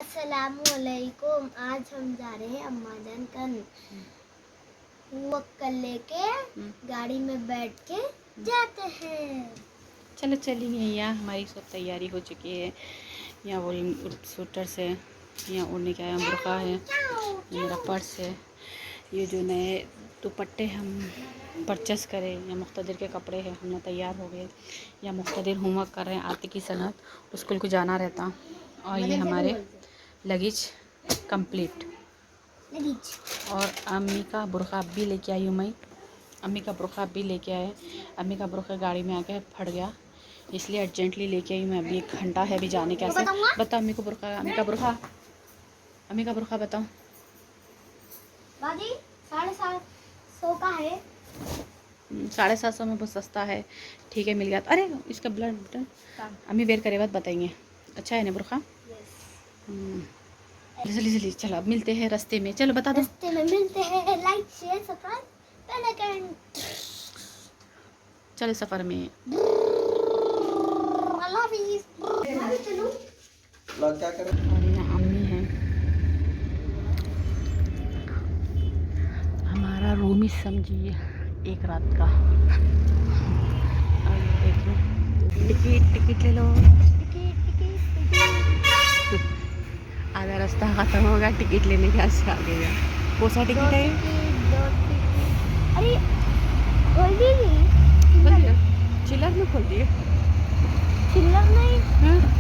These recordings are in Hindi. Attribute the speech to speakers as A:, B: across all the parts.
A: अस्सलामुअलैकुम। आज हम जा रहे हैं अम्मा जान का वक्कल लेके गाड़ी में बैठ के जाते हैं।
B: चलो चलिए। यहाँ हमारी सब तैयारी हो चुकी है। यहाँ वो स्वेटर से यहाँ उड़ने का बुर्का है, मेरा पर्स है, ये जो नए दुपट्टे हम परचेस करें, या मुख्तदिर के कपड़े हैं, हम तैयार हो गए। या मुख्तदिर होमवर्क कर रहे हैं, आरती की सनत स्कूल को जाना रहता। और ये हमारे लगेज कंप्लीट। और अम्मी का बुर्का भी लेके आई हूँ मैं। अम्मी का बुर्का भी लेके आए। अम्मी का बुर्का गाड़ी में आके फट गया, इसलिए अर्जेंटली लेके आई मैं। अभी 1 घंटा है अभी जाने कैसे। बताओ अम्मी को बुर्का, अम्मी का बुर्का, अम्मी का बुर्का बताओ।
A: बाजी 750 का है।
B: 750 में बहुत सस्ता है। ठीक है, मिल गया। अरे इसका ब्लड बटन अम्मी वेयर करे बाद बताएंगे। अच्छा है ना बुर्का? जल्दी जल्दी चलो, अब मिलते हैं रास्ते में। चलो बता दो।
A: रास्ते में मिलते हैं। Like share subscribe bell icon.
B: चलो सफ़र में।
A: अल्लाह हाफिज़। चलो
B: क्या करें। और यहाँ अम्मी है। हमारा रूम ही समझिए 1 रात का। और देखिए टिकट ले लो। आधा रास्ता ख़त्म होगा, टिकट लेने के आगे आ गया। कौन सा टिकट है?
A: अरे खोल दी।
B: चिल्लर में खोल दिए।
A: चिल्लर नहीं,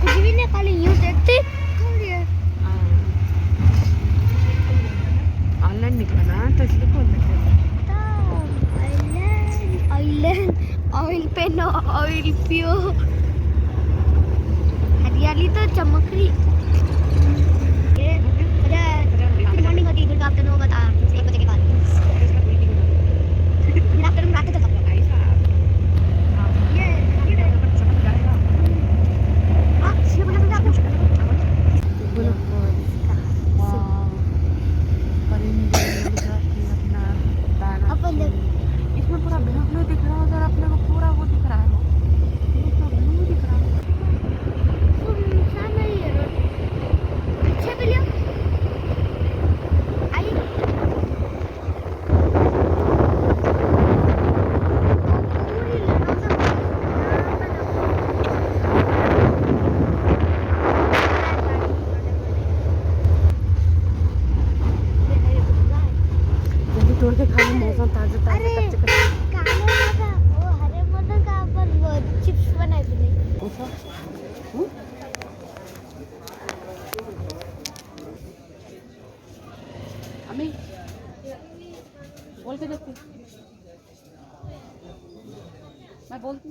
A: कुछ भी नहीं, खाली यूं देखते खोल दिया।
B: ऑनलाइन निकला ना, तो इसलिए खोल देते हैं।
A: आइलैंड ऑयल पे नो ऑयल पियो। हरियाली तो चमक रही। ये गुड मॉर्निंग होती है, गुड आफ्टरनून होगा 1 बजे के बाद। गुड आफ्टरनून रात तक।
B: इसमें पूरा ब्लू ब्लू दिख रहा है, उधर अपने को पूरा वो दिख रहा है, पूरा ब्लू दिख रहा है।
A: अच्छा भैया आई
B: तोड़ के खा लो, मौसम ताज़ा ताज़ा कच्चे कच्चे।
A: वो हरे मटर का अपन वो चिप्स बनाए थे नहीं।
B: अम्मी बोल के देखती, मैं बोलती।